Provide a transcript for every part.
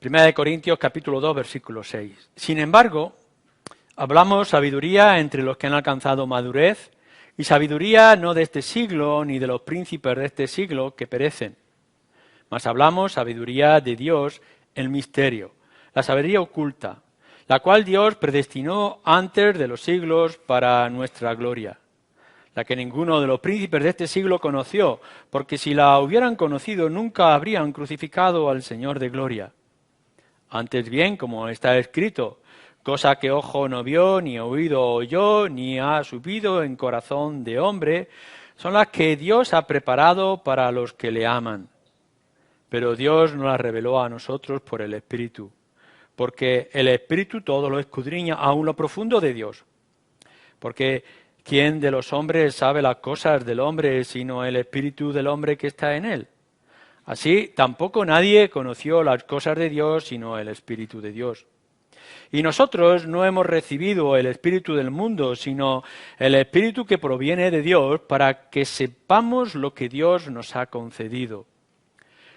Primera de Corintios capítulo 2, versículo 6. Sin embargo, hablamos sabiduría entre los que han alcanzado madurez, y sabiduría no de este siglo, ni de los príncipes de este siglo que perecen. Mas hablamos sabiduría de Dios, el misterio, la sabiduría oculta, la cual Dios predestinó antes de los siglos para nuestra gloria, la que ninguno de los príncipes de este siglo conoció, porque si la hubieran conocido nunca habrían crucificado al Señor de gloria. Antes bien, como está escrito, cosa que ojo no vio, ni oído oyó, ni ha subido en corazón de hombre, son las que Dios ha preparado para los que le aman. Pero Dios nos las reveló a nosotros por el Espíritu, porque el Espíritu todo lo escudriña, aun lo profundo de Dios. Porque ¿quién de los hombres sabe las cosas del hombre, sino el Espíritu del hombre que está en él? Así, tampoco nadie conoció las cosas de Dios, sino el Espíritu de Dios. Y nosotros no hemos recibido el Espíritu del mundo, sino el Espíritu que proviene de Dios, para que sepamos lo que Dios nos ha concedido.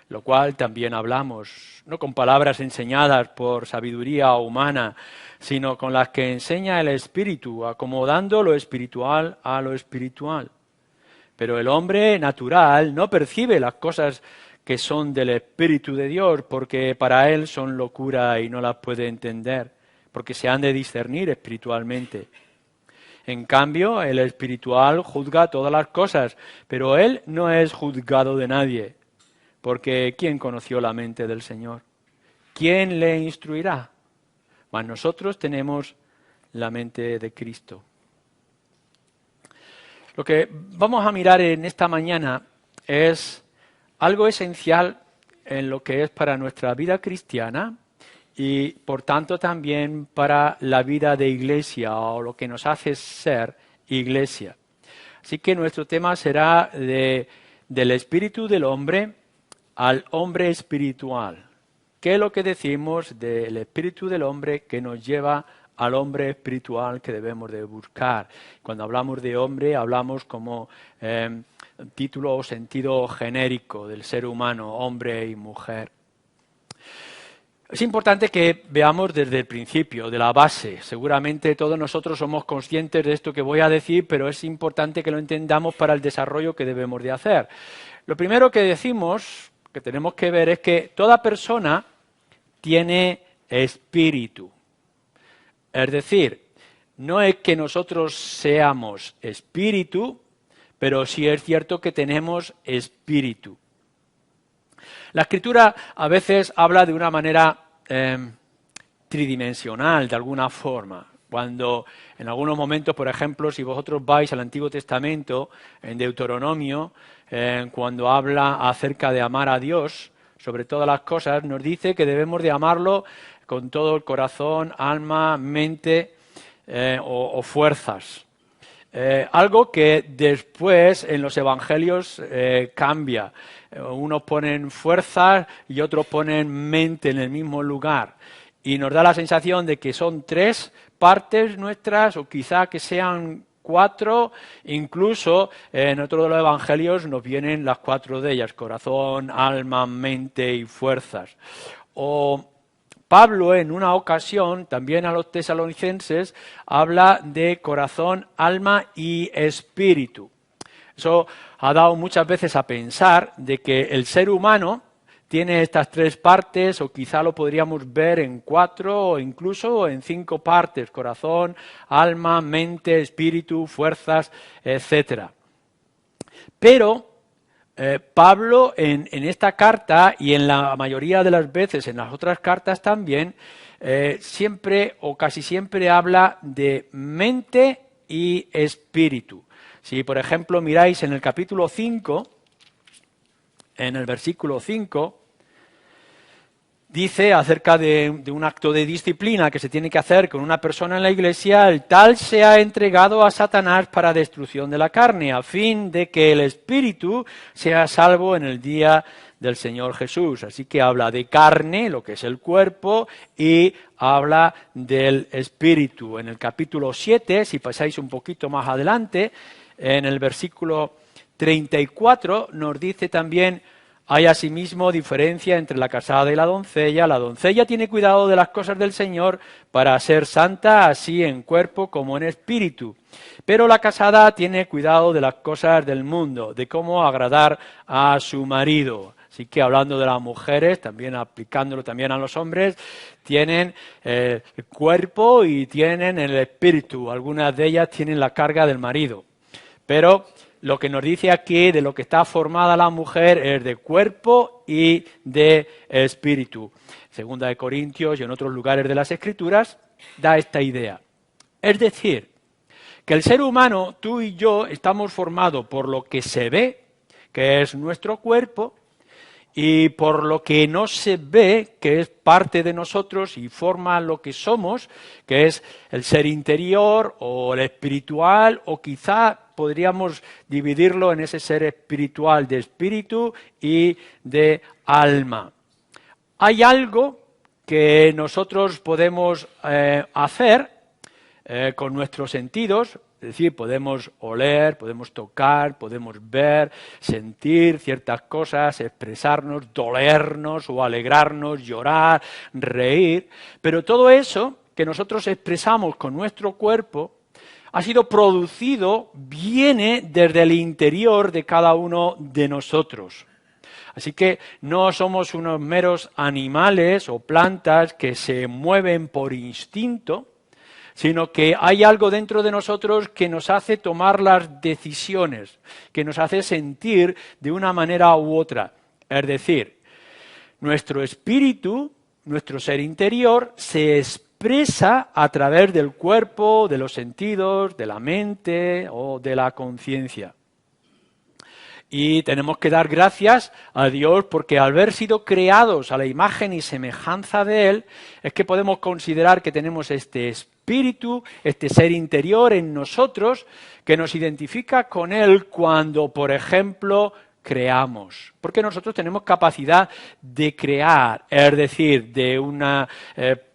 Lo cual también hablamos, no con palabras enseñadas por sabiduría humana, sino con las que enseña el Espíritu, acomodando lo espiritual a lo espiritual. Pero el hombre natural no percibe las cosas que son del Espíritu de Dios, porque para él son locura y no las puede entender, porque se han de discernir espiritualmente. En cambio, el espiritual juzga todas las cosas, pero él no es juzgado de nadie, porque ¿quién conoció la mente del Señor? ¿Quién le instruirá? Mas nosotros tenemos la mente de Cristo. Lo que vamos a mirar en esta mañana es algo esencial en lo que es para nuestra vida cristiana y, por tanto, también para la vida de iglesia o lo que nos hace ser iglesia. Así que nuestro tema será del espíritu del hombre al hombre espiritual. ¿Qué es lo que decimos del espíritu del hombre que nos lleva al hombre espiritual que debemos de buscar? Cuando hablamos de hombre, hablamos como título o sentido genérico del ser humano, hombre y mujer. Es importante que veamos desde el principio, de la base. Seguramente todos nosotros somos conscientes de esto que voy a decir, pero es importante que lo entendamos para el desarrollo que debemos de hacer. Lo primero que decimos, que tenemos que ver, es que toda persona tiene espíritu. Es decir, no es que nosotros seamos espíritu, pero sí es cierto que tenemos espíritu. La Escritura a veces habla de una manera tridimensional, de alguna forma. Cuando en algunos momentos, por ejemplo, si vosotros vais al Antiguo Testamento, en Deuteronomio, cuando habla acerca de amar a Dios, sobre todas las cosas, nos dice que debemos de amarlo con todo el corazón, alma, mente o fuerzas. Algo que después en los evangelios cambia. Unos ponen fuerzas y otros ponen mente en el mismo lugar. Y nos da la sensación de que son 3 partes nuestras, o quizá que sean 4, incluso en otro de los evangelios nos vienen las 4 de ellas: corazón, alma, mente y fuerzas. O Pablo, en una ocasión, también a los tesalonicenses, habla de corazón, alma y espíritu. Eso ha dado muchas veces a pensar de que el ser humano tiene estas 3 partes, o quizá lo podríamos ver en 4 o incluso en 5 partes: corazón, alma, mente, espíritu, fuerzas, etc. Pero Pablo en esta carta, y en la mayoría de las veces en las otras cartas también, siempre o casi siempre habla de mente y espíritu. Si, por ejemplo, miráis en el capítulo 5, en el versículo 5, dice acerca de un acto de disciplina que se tiene que hacer con una persona en la iglesia: el tal se ha entregado a Satanás para destrucción de la carne, a fin de que el espíritu sea salvo en el día del Señor Jesús. Así que habla de carne, lo que es el cuerpo, y habla del espíritu. En el capítulo 7, si pasáis un poquito más adelante, en el versículo 34 nos dice también Hay asimismo diferencia entre la casada y la doncella. La doncella tiene cuidado de las cosas del Señor para ser santa, así en cuerpo como en espíritu. Pero la casada tiene cuidado de las cosas del mundo, de cómo agradar a su marido. Así que hablando de las mujeres, también aplicándolo también a los hombres, tienen el cuerpo y tienen el espíritu. Algunas de ellas tienen la carga del marido. Pero lo que nos dice aquí de lo que está formada la mujer es de cuerpo y de espíritu. Segunda de Corintios y en otros lugares de las Escrituras da esta idea. Es decir, que el ser humano, tú y yo, estamos formados por lo que se ve, que es nuestro cuerpo, y por lo que no se ve, que es parte de nosotros y forma lo que somos, que es el ser interior o el espiritual, o quizá podríamos dividirlo en ese ser espiritual de espíritu y de alma. Hay algo que nosotros podemos hacer con nuestros sentidos. Es decir, podemos oler, podemos tocar, podemos ver, sentir ciertas cosas, expresarnos, dolernos o alegrarnos, llorar, reír. Pero todo eso que nosotros expresamos con nuestro cuerpo ha sido producido, viene desde el interior de cada uno de nosotros. Así que no somos unos meros animales o plantas que se mueven por instinto, sino que hay algo dentro de nosotros que nos hace tomar las decisiones, que nos hace sentir de una manera u otra. Es decir, nuestro espíritu, nuestro ser interior, se expresa a través del cuerpo, de los sentidos, de la mente o de la conciencia. Y tenemos que dar gracias a Dios porque al haber sido creados a la imagen y semejanza de Él, es que podemos considerar que tenemos este espíritu, este ser interior en nosotros, que nos identifica con Él cuando, por ejemplo, creamos. Porque nosotros tenemos capacidad de crear, es decir, de una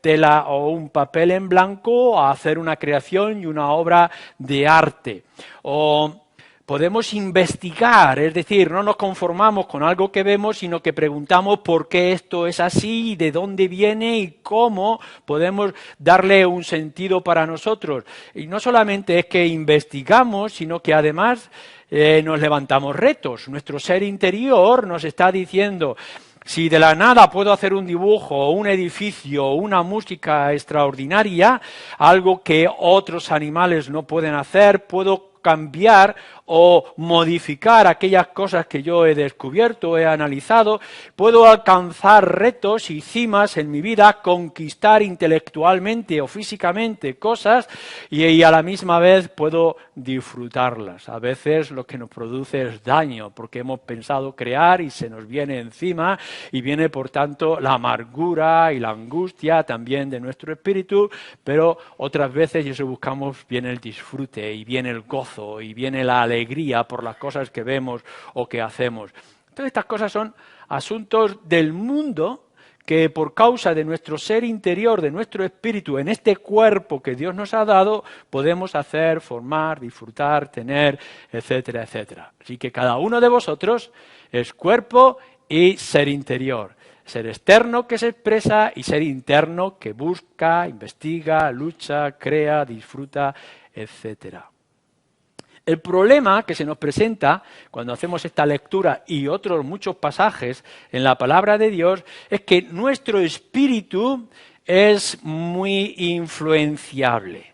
tela o un papel en blanco a hacer una creación y una obra de arte. O podemos investigar, es decir, no nos conformamos con algo que vemos, sino que preguntamos por qué esto es así, de dónde viene y cómo podemos darle un sentido para nosotros. Y no solamente es que investigamos, sino que además nos levantamos retos. Nuestro ser interior nos está diciendo, si de la nada puedo hacer un dibujo, un edificio, una música extraordinaria, algo que otros animales no pueden hacer, puedo cambiar o modificar aquellas cosas que yo he descubierto, he analizado, puedo alcanzar retos y cimas en mi vida, conquistar intelectualmente o físicamente cosas y a la misma vez puedo disfrutarlas. A veces lo que nos produce es daño porque hemos pensado crear y se nos viene encima y viene por tanto la amargura y la angustia también de nuestro espíritu, pero otras veces y eso buscamos viene el disfrute y viene el gozo y viene la alegría por las cosas que vemos o que hacemos. Entonces estas cosas son asuntos del mundo que por causa de nuestro ser interior, de nuestro espíritu, en este cuerpo que Dios nos ha dado, podemos hacer, formar, disfrutar, tener, etcétera, etcétera. Así que cada uno de vosotros es cuerpo y ser interior. Ser externo que se expresa y ser interno que busca, investiga, lucha, crea, disfruta, etcétera. El problema que se nos presenta cuando hacemos esta lectura y otros muchos pasajes en la palabra de Dios es que nuestro espíritu es muy influenciable.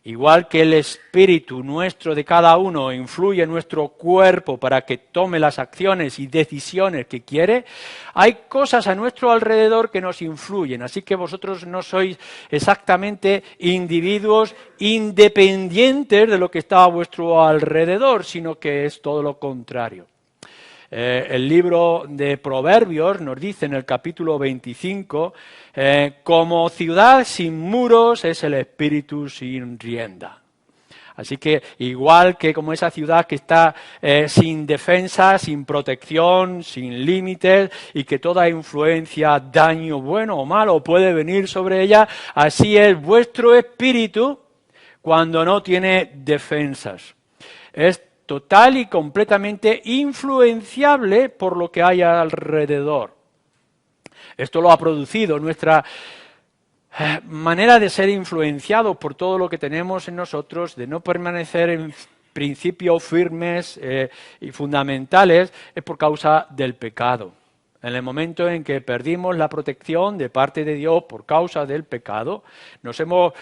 Igual que el espíritu nuestro de cada uno influye en nuestro cuerpo para que tome las acciones y decisiones que quiere, hay cosas a nuestro alrededor que nos influyen. Así que vosotros no sois exactamente individuos independientes de lo que está a vuestro alrededor, sino que es todo lo contrario. El libro de Proverbios nos dice en el capítulo 25, como ciudad sin muros es el espíritu sin rienda. Así que igual que como esa ciudad que está sin defensa, sin protección, sin límites y que toda influencia, daño bueno o malo puede venir sobre ella, así es vuestro espíritu cuando no tiene defensas. Es total y completamente influenciable por lo que hay alrededor. Esto lo ha producido nuestra manera de ser influenciados por todo lo que tenemos en nosotros, de no permanecer en principios firmes y fundamentales, es por causa del pecado. En el momento en que perdimos la protección de parte de Dios por causa del pecado, nos hemos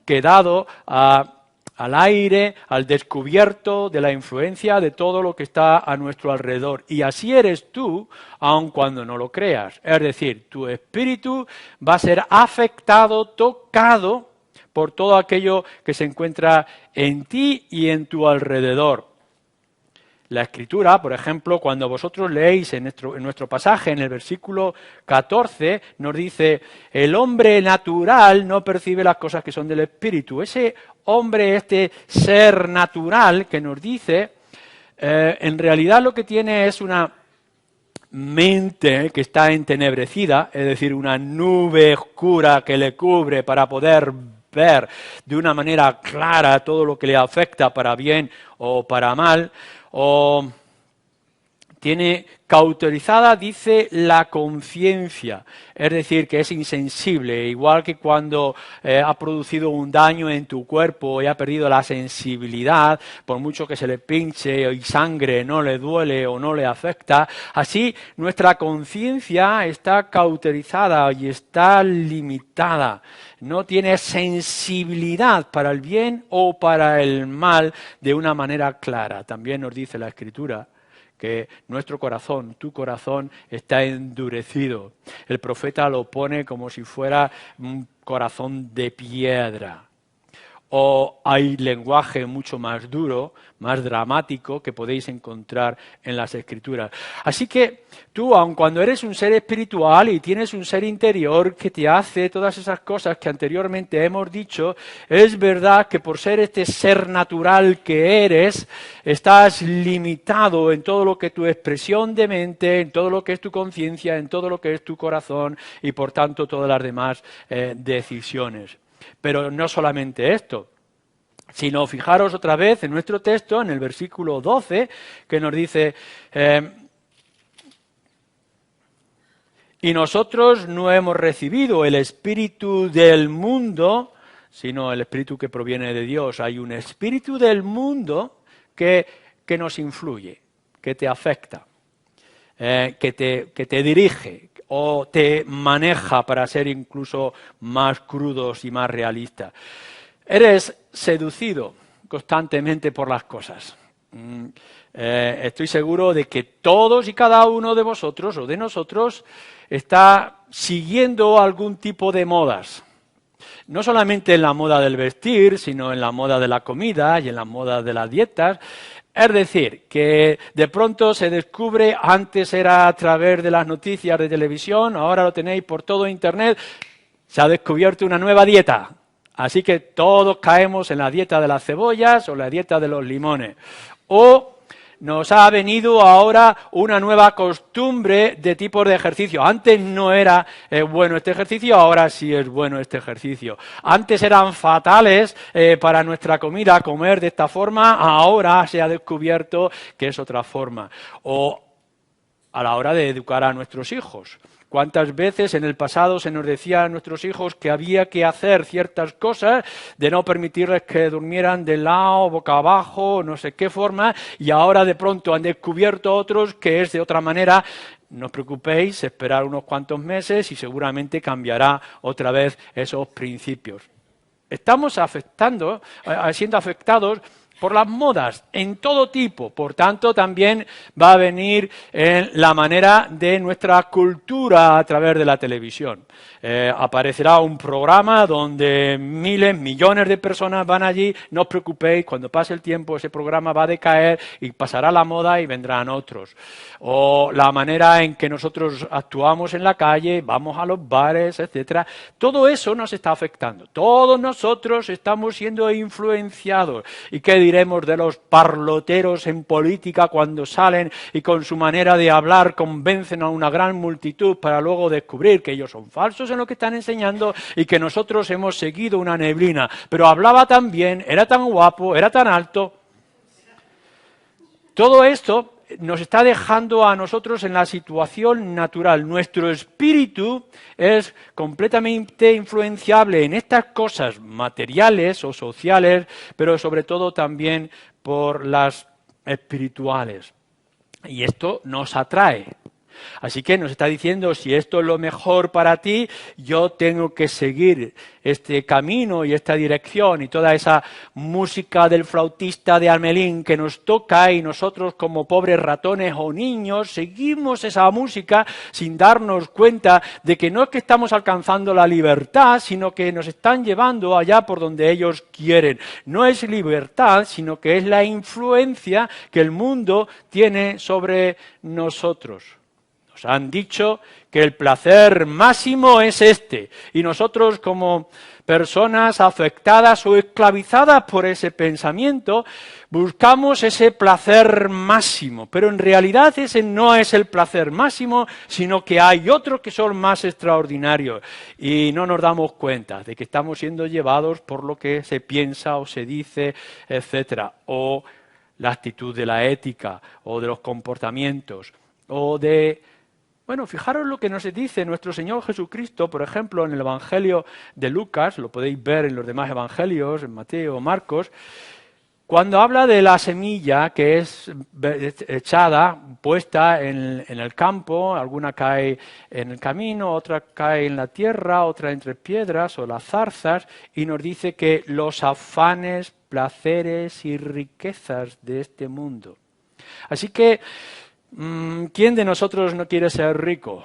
quedado al aire, al descubierto de la influencia de todo lo que está a nuestro alrededor. Y así eres tú, aun cuando no lo creas. Es decir, tu espíritu va a ser afectado, tocado por todo aquello que se encuentra en ti y en tu alrededor. La Escritura, por ejemplo, cuando vosotros leéis en nuestro pasaje, en el versículo 14, nos dice, el hombre natural no percibe las cosas que son del Espíritu. Ese hombre, este ser natural que nos dice, en realidad lo que tiene es una mente que está entenebrecida, es decir, una nube oscura que le cubre para poder ver de una manera clara todo lo que le afecta para bien o para mal, o tiene cauterizada, dice, la conciencia, es decir, que es insensible, igual que cuando ha producido un daño en tu cuerpo y ha perdido la sensibilidad, por mucho que se le pinche y sangre no le duele o no le afecta, así nuestra conciencia está cauterizada y está limitada, no tiene sensibilidad para el bien o para el mal de una manera clara. También nos dice la Escritura que nuestro corazón, tu corazón, está endurecido. El profeta lo pone como si fuera un corazón de piedra. O hay lenguaje mucho más duro, más dramático, que podéis encontrar en las Escrituras. Así que tú, aun cuando eres un ser espiritual y tienes un ser interior que te hace todas esas cosas que anteriormente hemos dicho, es verdad que por ser este ser natural que eres, estás limitado en todo lo que es tu expresión de mente, en todo lo que es tu conciencia, en todo lo que es tu corazón y por tanto todas las demás decisiones. Pero no solamente esto, sino fijaros otra vez en nuestro texto, en el versículo 12, que nos dice, y nosotros no hemos recibido el espíritu del mundo, sino el espíritu que proviene de Dios. Hay un espíritu del mundo que nos influye, que te afecta, que te dirige, o te maneja para ser incluso más crudos y más realistas. Eres seducido constantemente por las cosas. Estoy seguro de que todos y cada uno de vosotros o de nosotros está siguiendo algún tipo de modas. No solamente en la moda del vestir, sino en la moda de la comida y en la moda de las dietas. Es decir, que de pronto se descubre, antes era a través de las noticias de televisión, ahora lo tenéis por todo Internet, se ha descubierto una nueva dieta. Así que todos caemos en la dieta de las cebollas o la dieta de los limones. O nos ha venido ahora una nueva costumbre de tipos de ejercicio. Antes no era bueno este ejercicio, ahora sí es bueno este ejercicio. Antes eran fatales para nuestra comida comer de esta forma, ahora se ha descubierto que es otra forma. O a la hora de educar a nuestros hijos. ¿Cuántas veces en el pasado se nos decía a nuestros hijos que había que hacer ciertas cosas, de no permitirles que durmieran de lado, boca abajo, no sé qué forma, y ahora de pronto han descubierto otros que es de otra manera? No os preocupéis, esperar unos cuantos meses y seguramente cambiará otra vez esos principios. Estamos siendo afectados por las modas, en todo tipo. Por tanto, también va a venir en la manera de nuestra cultura a través de la televisión. Aparecerá un programa donde miles, millones de personas van allí. No os preocupéis, cuando pase el tiempo ese programa va a decaer y pasará la moda y vendrán otros. O la manera en que nosotros actuamos en la calle, vamos a los bares, etcétera. Todo eso nos está afectando. Todos nosotros estamos siendo influenciados. ¿Y qué diremos de los parloteros en política cuando salen y con su manera de hablar convencen a una gran multitud para luego descubrir que ellos son falsos en lo que están enseñando y que nosotros hemos seguido una neblina? Pero hablaba tan bien, era tan guapo, era tan alto. Todo esto nos está dejando a nosotros en la situación natural. Nuestro espíritu es completamente influenciable en estas cosas materiales o sociales, pero sobre todo también por las espirituales. Y esto nos atrae. Así que nos está diciendo, si esto es lo mejor para ti, yo tengo que seguir este camino y esta dirección, y toda esa música del flautista de Hamelín que nos toca, y nosotros como pobres ratones o niños seguimos esa música sin darnos cuenta de que no es que estamos alcanzando la libertad, sino que nos están llevando allá por donde ellos quieren. No es libertad, sino que es la influencia que el mundo tiene sobre nosotros. Nos han dicho que el placer máximo es este, y nosotros como personas afectadas o esclavizadas por ese pensamiento, buscamos ese placer máximo, pero en realidad ese no es el placer máximo, sino que hay otros que son más extraordinarios, y no nos damos cuenta de que estamos siendo llevados por lo que se piensa o se dice, etcétera, o la actitud de la ética, o de los comportamientos, o de... Bueno, fijaros lo que nos dice nuestro Señor Jesucristo, por ejemplo, en el Evangelio de Lucas, lo podéis ver en los demás evangelios, en Mateo o Marcos, cuando habla de la semilla que es echada, puesta en el campo, alguna cae en el camino, otra cae en la tierra, otra entre piedras o las zarzas, y nos dice que los afanes, placeres y riquezas de este mundo. Así que, ¿quién de nosotros no quiere ser rico?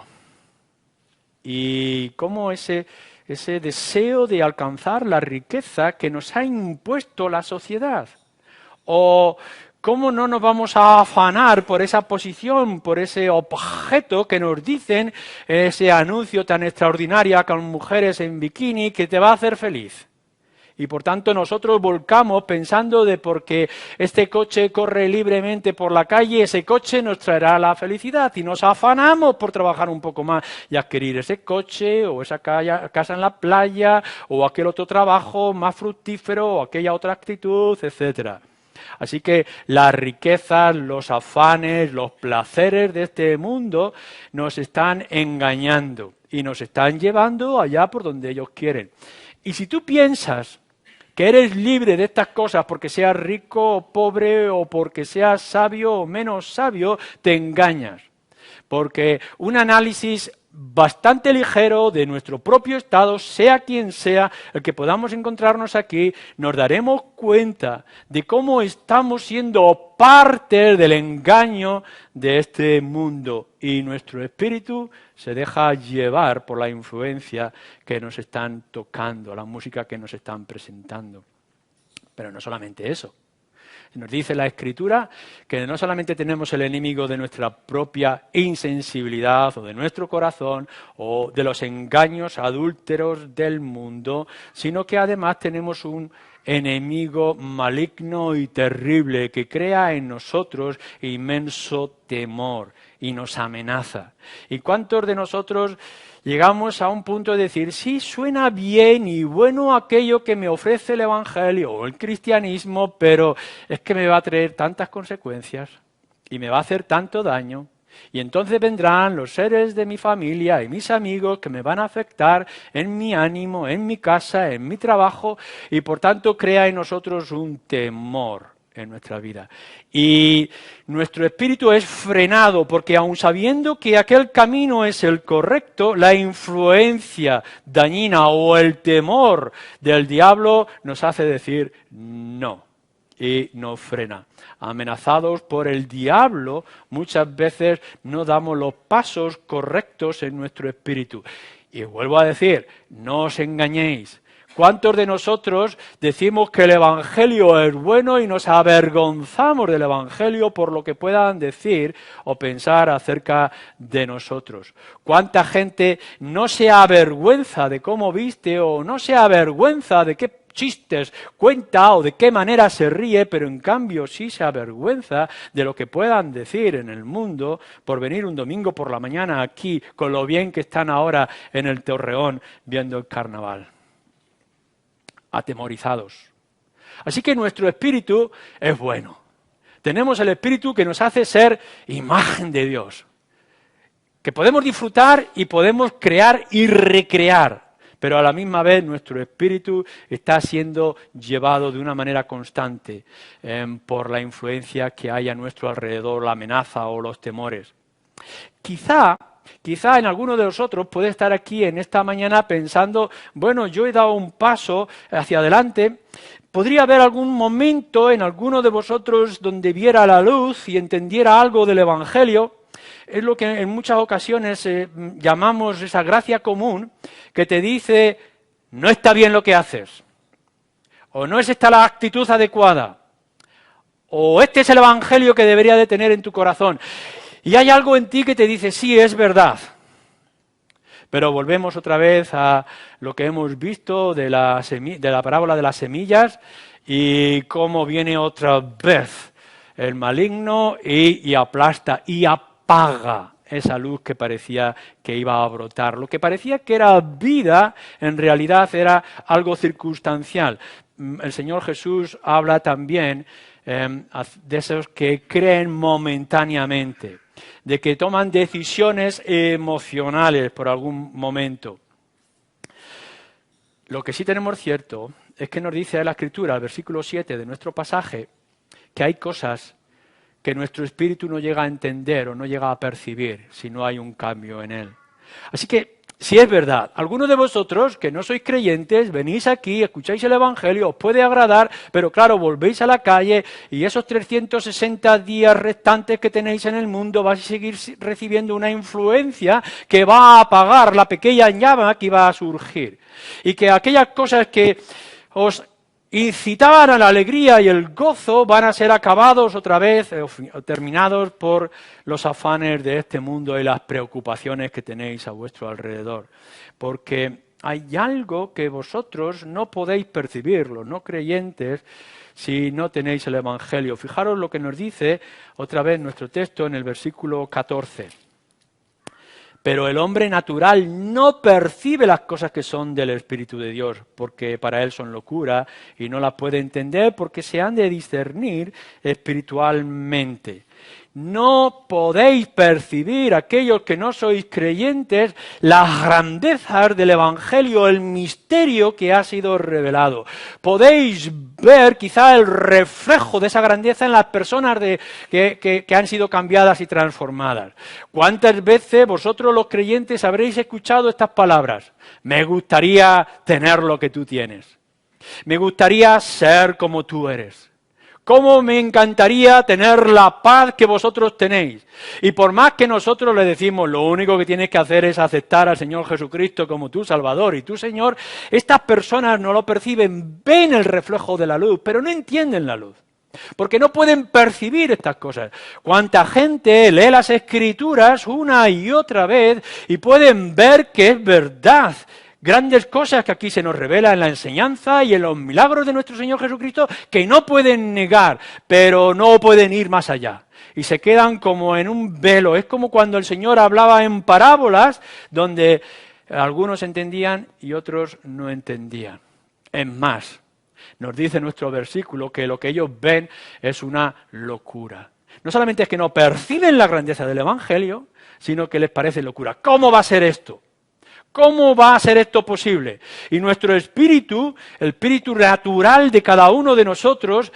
Y cómo ese deseo de alcanzar la riqueza que nos ha impuesto la sociedad. O cómo no nos vamos a afanar por esa posición, por ese objeto que nos dicen, ese anuncio tan extraordinario con mujeres en bikini que te va a hacer feliz. Y por tanto nosotros volcamos pensando de porque este coche corre libremente por la calle, ese coche nos traerá la felicidad, y nos afanamos por trabajar un poco más y adquirir ese coche o esa casa en la playa o aquel otro trabajo más fructífero o aquella otra actitud, etcétera. Así que las riquezas, los afanes, los placeres de este mundo nos están engañando y nos están llevando allá por donde ellos quieren. Y si tú piensas que eres libre de estas cosas porque seas rico o pobre o porque seas sabio o menos sabio, te engañas. Porque un análisis bastante ligero de nuestro propio estado, sea quien sea el que podamos encontrarnos aquí, nos daremos cuenta de cómo estamos siendo parte del engaño de este mundo, y nuestro espíritu se deja llevar por la influencia que nos están tocando, la música que nos están presentando. Pero no solamente eso. Nos dice la Escritura que no solamente tenemos el enemigo de nuestra propia insensibilidad o de nuestro corazón o de los engaños adúlteros del mundo, sino que además tenemos un enemigo maligno y terrible que crea en nosotros inmenso temor y nos amenaza. ¿Y cuántos de nosotros llegamos a un punto de decir, sí, suena bien y bueno aquello que me ofrece el Evangelio o el cristianismo, pero es que me va a traer tantas consecuencias y me va a hacer tanto daño? Y entonces vendrán los seres de mi familia y mis amigos que me van a afectar en mi ánimo, en mi casa, en mi trabajo, y por tanto crea en nosotros un temor en nuestra vida. Y nuestro espíritu es frenado porque aun sabiendo que aquel camino es el correcto, la influencia dañina o el temor del diablo nos hace decir no, y nos frena. Amenazados por el diablo, muchas veces no damos los pasos correctos en nuestro espíritu. Y vuelvo a decir, no os engañéis. ¿Cuántos de nosotros decimos que el Evangelio es bueno y nos avergonzamos del Evangelio por lo que puedan decir o pensar acerca de nosotros? ¿Cuánta gente no se avergüenza de cómo viste o no se avergüenza de qué chistes cuenta o de qué manera se ríe, pero en cambio sí se avergüenza de lo que puedan decir en el mundo por venir un domingo por la mañana aquí con lo bien que están ahora en el Torreón viendo el carnaval? Atemorizados. Así que nuestro espíritu es bueno. Tenemos el Espíritu que nos hace ser imagen de Dios, que podemos disfrutar y podemos crear y recrear, pero a la misma vez nuestro espíritu está siendo llevado de una manera constante por la influencia que hay a nuestro alrededor, la amenaza o los temores. Quizá en alguno de vosotros puede estar aquí en esta mañana pensando, bueno, yo he dado un paso hacia adelante. ¿Podría haber algún momento en alguno de vosotros donde viera la luz y entendiera algo del Evangelio? Es lo que en muchas ocasiones llamamos esa gracia común que te dice, no está bien lo que haces, o no es esta la actitud adecuada, o este es el Evangelio que debería de tener en tu corazón. Y hay algo en ti que te dice, sí, es verdad. Pero volvemos otra vez a lo que hemos visto de la parábola de las semillas y cómo viene otra vez el maligno y aplasta y apaga esa luz que parecía que iba a brotar. Lo que parecía que era vida, en realidad era algo circunstancial. El Señor Jesús habla también de esos que creen momentáneamente, de que toman decisiones emocionales por algún momento. Lo que sí tenemos cierto es que nos dice la Escritura, el versículo 7 de nuestro pasaje, que hay cosas que nuestro espíritu no llega a entender o no llega a percibir si no hay un cambio en él. Así que, si es verdad, algunos de vosotros que no sois creyentes, venís aquí, escucháis el Evangelio, os puede agradar, pero claro, volvéis a la calle y esos 360 días restantes que tenéis en el mundo vais a seguir recibiendo una influencia que va a apagar la pequeña llama que iba a surgir. Y que aquellas cosas que os incitaban a la alegría y el gozo van a ser acabados otra vez, o terminados por los afanes de este mundo y las preocupaciones que tenéis a vuestro alrededor. Porque hay algo que vosotros no podéis percibir, los no creyentes, si no tenéis el Evangelio. Fijaros lo que nos dice otra vez nuestro texto en el versículo 14. Pero el hombre natural no percibe las cosas que son del Espíritu de Dios, porque para él son locura y no las puede entender porque se han de discernir espiritualmente. No podéis percibir, aquellos que no sois creyentes, las grandezas del Evangelio, el misterio que ha sido revelado. Podéis ver quizá el reflejo de esa grandeza en las personas que han sido cambiadas y transformadas. ¿Cuántas veces vosotros los creyentes habréis escuchado estas palabras? Me gustaría tener lo que tú tienes. Me gustaría ser como tú eres. ¿Cómo me encantaría tener la paz que vosotros tenéis? Y por más que nosotros le decimos, lo único que tienes que hacer es aceptar al Señor Jesucristo como tu Salvador y tu Señor, estas personas no lo perciben, ven el reflejo de la luz, pero no entienden la luz. Porque no pueden percibir estas cosas. Cuánta gente lee las Escrituras una y otra vez y pueden ver que es verdad. Grandes cosas que aquí se nos revela en la enseñanza y en los milagros de nuestro Señor Jesucristo que no pueden negar, pero no pueden ir más allá. Y se quedan como en un velo. Es como cuando el Señor hablaba en parábolas donde algunos entendían y otros no entendían. Es más, nos dice nuestro versículo que lo que ellos ven es una locura. No solamente es que no perciben la grandeza del Evangelio, sino que les parece locura. ¿Cómo va a ser esto? ¿Cómo va a ser esto posible? Y nuestro espíritu, el espíritu natural de cada uno de nosotros,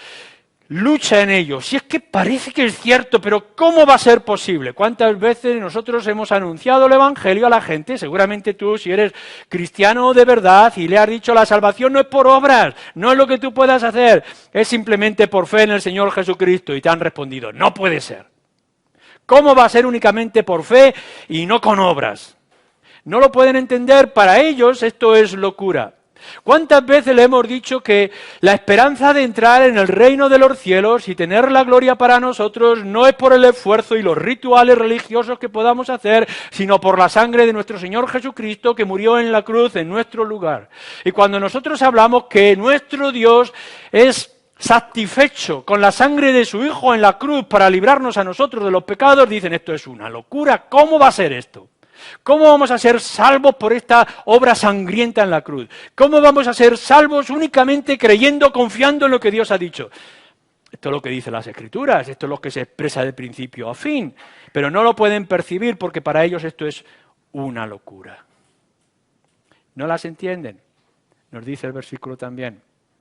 lucha en ello. Si es que parece que es cierto, pero ¿cómo va a ser posible? ¿Cuántas veces nosotros hemos anunciado el Evangelio a la gente? Seguramente tú, si eres cristiano de verdad y le has dicho la salvación no es por obras, no es lo que tú puedas hacer, es simplemente por fe en el Señor Jesucristo. Y te han respondido, no puede ser. ¿Cómo va a ser únicamente por fe y no con obras? No lo pueden entender, para ellos esto es locura. ¿Cuántas veces le hemos dicho que la esperanza de entrar en el reino de los cielos y tener la gloria para nosotros no es por el esfuerzo y los rituales religiosos que podamos hacer, sino por la sangre de nuestro Señor Jesucristo que murió en la cruz en nuestro lugar? Y cuando nosotros hablamos que nuestro Dios es satisfecho con la sangre de su Hijo en la cruz para librarnos a nosotros de los pecados, dicen esto es una locura, ¿cómo va a ser esto? ¿Cómo vamos a ser salvos por esta obra sangrienta en la cruz? ¿Cómo vamos a ser salvos únicamente creyendo, confiando en lo que Dios ha dicho? Esto es lo que dicen las Escrituras, esto es lo que se expresa de principio a fin, pero no lo pueden percibir porque para ellos esto es una locura. ¿No las entienden? Nos dice el versículo también.